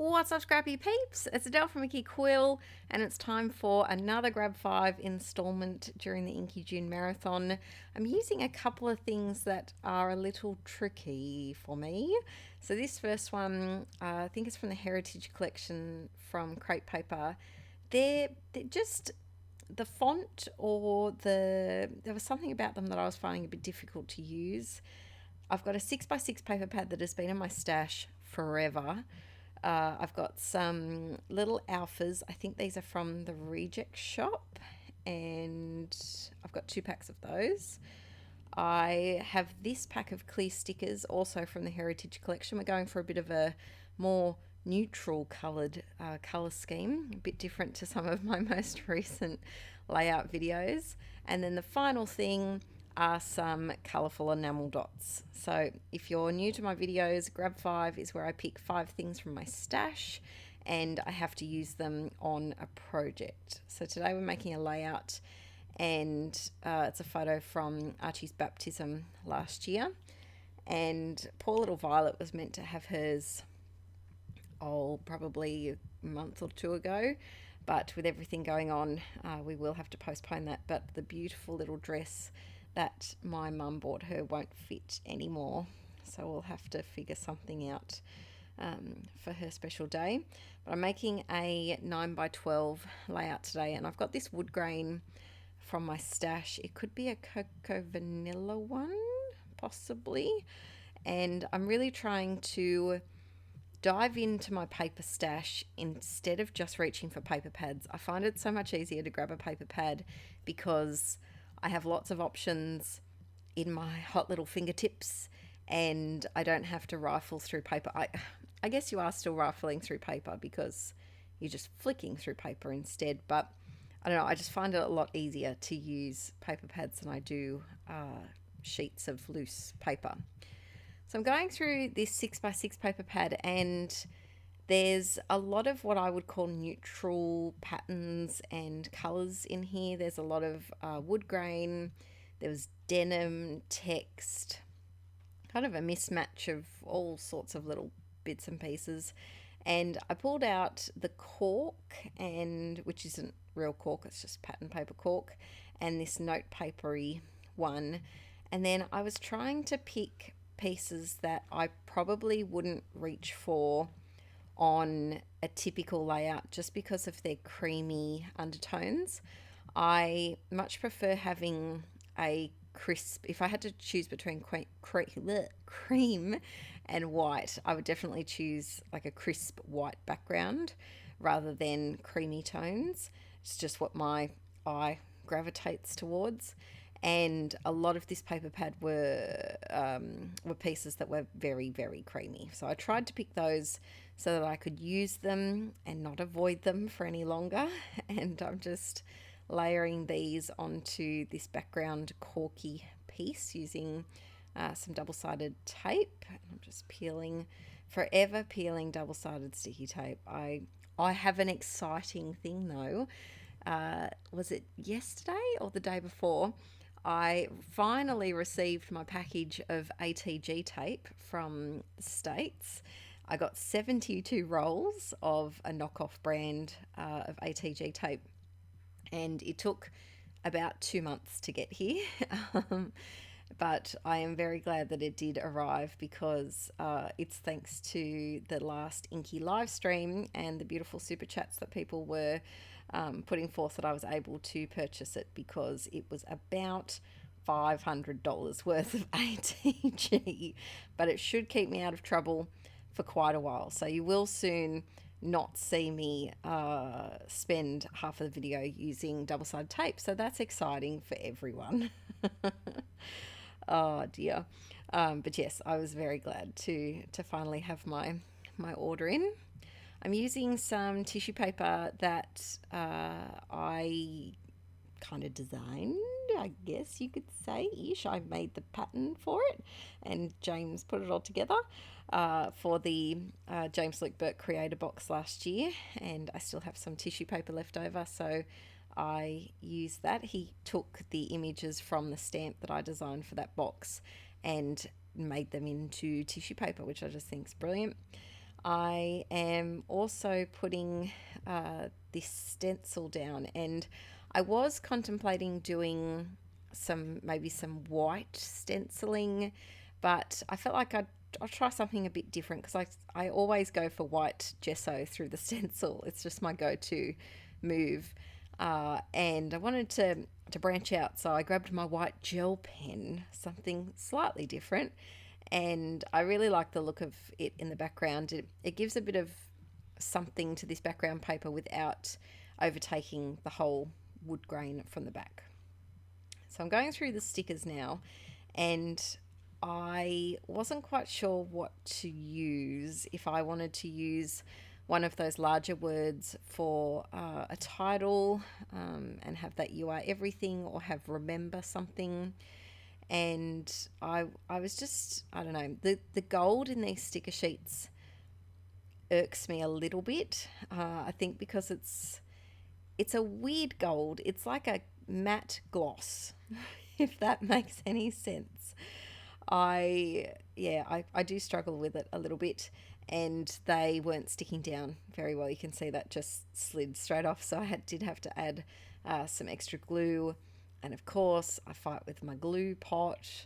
What's up, Scrappy peeps? It's Adele from Inkie Quill, and it's time for another Grab 5 installment during the Inkie June Marathon. I'm using a couple of things that are a little tricky for me. So this first one, I think it's from the Heritage Collection from Crepe Paper. They're just the font there was something about them that I was finding a bit difficult to use. I've got a 6x6 paper pad that has been in my stash forever. I've got some little alphas. I think these are from the Reject Shop, and I've got 2 packs of those. I have this pack of clear stickers, also from the Heritage Collection. We're going for a bit of a more neutral coloured colour scheme, a bit different to some of my most recent layout videos. And then the final thing are some colourful enamel dots. So if you're new to my videos, Grab 5 is where I pick 5 things from my stash and I have to use them on a project. So today we're making a layout, and it's a photo from Archie's baptism last year, and poor little Violet was meant to have hers probably a month or 2 ago, but with everything going on we will have to postpone that. But the beautiful little dress that my mum bought her won't fit anymore, so we'll have to figure something out for her special day. But I'm making a 9x12 layout today, and I've got this wood grain from my stash. It could be a cocoa vanilla one, possibly, and I'm really trying to dive into my paper stash instead of just reaching for paper pads. I find it so much easier to grab a paper pad because I have lots of options in my hot little fingertips, and I don't have to rifle through paper. I guess you are still rifling through paper because you're just flicking through paper instead, but I don't know, I just find it a lot easier to use paper pads than I do sheets of loose paper. So I'm going through this 6x6 paper pad, and there's a lot of what I would call neutral patterns and colours in here. There's a lot of wood grain, there was denim, text, kind of a mismatch of all sorts of little bits and pieces. And I pulled out the cork, which isn't real cork, it's just pattern paper cork, and this note papery one. And then I was trying to pick pieces that I probably wouldn't reach for on a typical layout just because of their creamy undertones. I much prefer having a crisp, if I had to choose between cream and white, I would definitely choose like a crisp white background rather than creamy tones. It's just what my eye gravitates towards. And a lot of this paper pad were pieces that were very, very creamy. So I tried to pick those so that I could use them and not avoid them for any longer. And I'm just layering these onto this background corky piece using some double-sided tape. I'm just forever peeling double-sided sticky tape. I have an exciting thing though. Was it yesterday or the day before? I finally received my package of ATG tape from the States. I got 72 rolls of a knockoff brand of ATG tape, and it took about 2 months to get here. But I am very glad that it did arrive because it's thanks to the last Inkie live stream and the beautiful super chats that people were putting forth that I was able to purchase it, because it was about $500 worth of ATG, but it should keep me out of trouble for quite a while. So you will soon not see me spend half of the video using double-sided tape, so that's exciting for everyone. Oh dear. But yes, I was very glad to finally have my order in. I'm using some tissue paper that I kind of designed, I guess you could say, ish. I made the pattern for it, and James put it all together for the James Luke Burke Creator Box last year, and I still have some tissue paper left over, so I used that. He took the images from the stamp that I designed for that box and made them into tissue paper, which I just think is brilliant. I am also putting this stencil down, and I was contemplating doing maybe some white stenciling, but I felt like I'll try something a bit different because I always go for white gesso through the stencil. It's just my go-to move. And I wanted to branch out, so I grabbed my white gel pen, something slightly different, and I really like the look of it in the background. It gives a bit of something to this background paper without overtaking the whole wood grain from the back. So I'm going through the stickers now, and I wasn't quite sure what to use, if I wanted to use one of those larger words for a title, and have that "you are everything" or have "remember something." And I was just, I don't know, the gold in these sticker sheets irks me a little bit. I think because it's a weird gold. It's like a matte gloss, if that makes any sense. I do struggle with it a little bit, and they weren't sticking down very well. You can see that just slid straight off, so did have to add some extra glue, and of course I fight with my glue pot.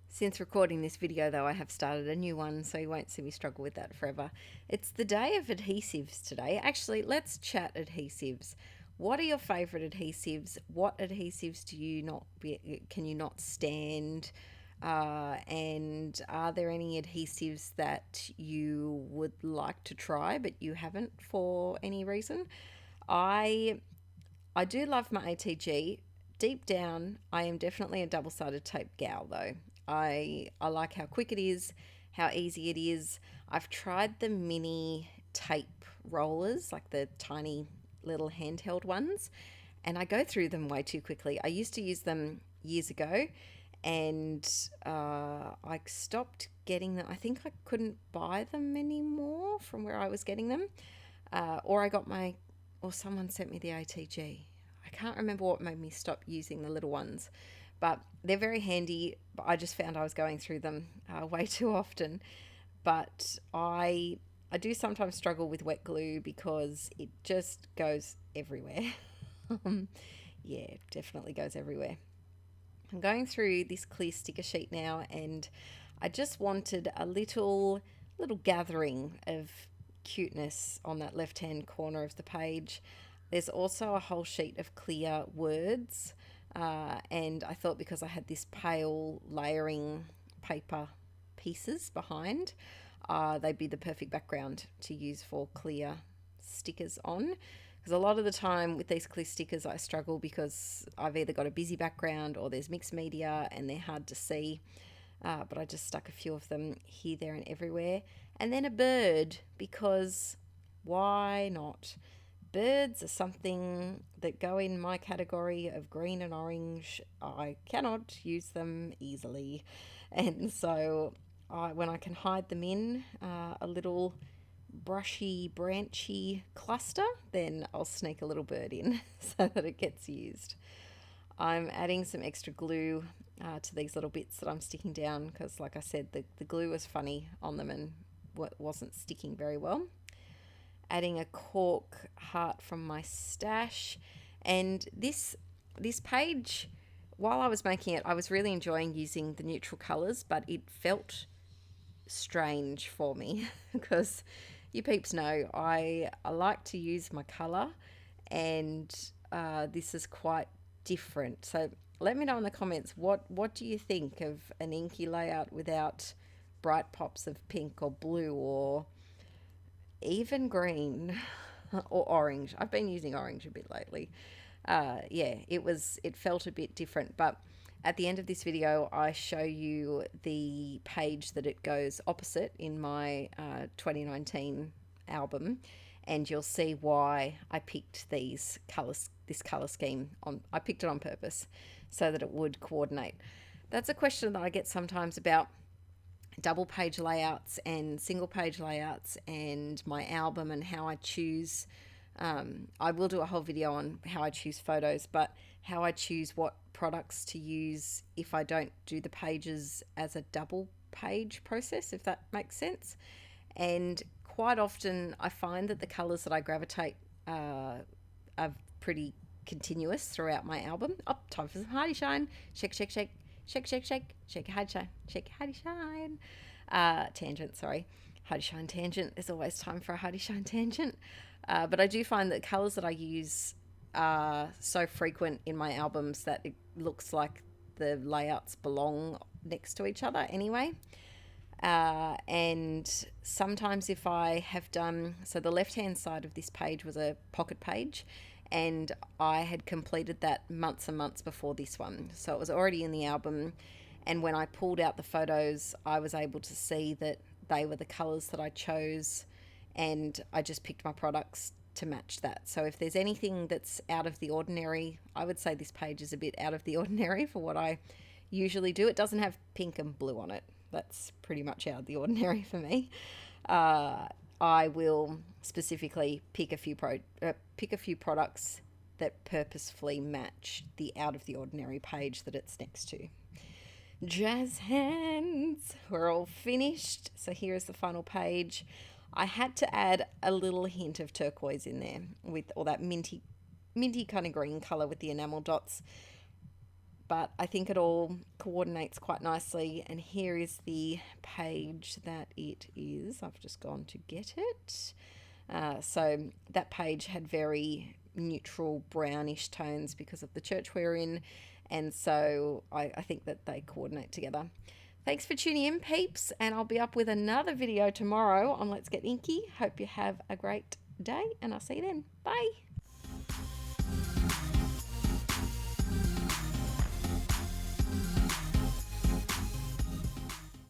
Since recording this video, though, I have started a new one, so you won't see me struggle with that forever. It's the day of adhesives today. Actually, let's chat adhesives. What are your favourite adhesives? What adhesives can you not stand? And are there any adhesives that you would like to try but you haven't for any reason? I I do love my ATG. Deep down, I am definitely a double-sided tape gal, though. I like how quick it is, how easy it is. I've tried the mini tape rollers, like the tiny little handheld ones, and I go through them way too quickly. I used to use them years ago, and I stopped getting them. I think I couldn't buy them anymore from where I was getting them, or or someone sent me the ATG. I can't remember what made me stop using the little ones, but they're very handy. But I just found I was going through them way too often. But I do sometimes struggle with wet glue because it just goes everywhere. Yeah, it definitely goes everywhere. I'm going through this clear sticker sheet now, and I just wanted a little gathering of cuteness on that left hand corner of the page. There's also a whole sheet of clear words, and I thought because I had this pale layering paper pieces behind, they'd be the perfect background to use for clear stickers on. Because a lot of the time with these clear stickers, I struggle because I've either got a busy background or there's mixed media and they're hard to see. But I just stuck a few of them here, there, and everywhere. And then a bird, because why not? Birds are something that go in my category of green and orange. I cannot use them easily. And so when I can hide them in a little brushy, branchy cluster, then I'll sneak a little bird in so that it gets used. I'm adding some extra glue to these little bits that I'm sticking down because, like I said, the glue was funny on them and wasn't sticking very well. Adding a cork heart from my stash. And this page, while I was making it, I was really enjoying using the neutral colours, but it felt strange for me because you peeps know I like to use my colour, and this is quite different. So let me know in the comments what do you think of an inky layout without bright pops of pink or blue or even green or orange. I've been using orange a bit lately. Yeah, it felt a bit different, but at the end of this video, I show you the page that it goes opposite in my 2019 album, and you'll see why I picked this color scheme on. I picked it on purpose so that it would coordinate. That's a question that I get sometimes about double page layouts and single page layouts and my album and how I choose. I will do a whole video on how I choose photos, but how I choose what products to use if I don't do the pages as a double page process, if that makes sense. And quite often I find that the colours that I gravitate are pretty continuous throughout my album. Oh, time for some Hardy Shine. Shake, shake, shake, shake, shake, shake, shake your Hardy Shine, shake your Hardy Shine. Tangent, sorry. Hardy Shine tangent. There's always time for a Hardy Shine tangent. But I do find that colours that I use are so frequent in my albums that it looks like the layouts belong next to each other anyway. And sometimes if I have done, so the left hand side of this page was a pocket page, and I had completed that months and months before this one, so it was already in the album. And when I pulled out the photos, I was able to see that they were the colors that I chose, and I just picked my products to match that. So if there's anything that's out of the ordinary, I would say this page is a bit out of the ordinary for what I usually do. It doesn't have pink and blue on it. That's pretty much out of the ordinary for me. I will specifically pick a few products that purposefully match the out of the ordinary page that it's next to. Jazz hands, we're all finished. So here's the final page. I had to add a little hint of turquoise in there with all that minty kind of green color with the enamel dots, but I think it all coordinates quite nicely. And here is the page that it is. I've just gone to get it. So that page had very neutral brownish tones because of the church we're in, and so I think that they coordinate together. Thanks for tuning in, peeps, and I'll be up with another video tomorrow on Let's Get Inky. Hope you have a great day, and I'll see you then. Bye.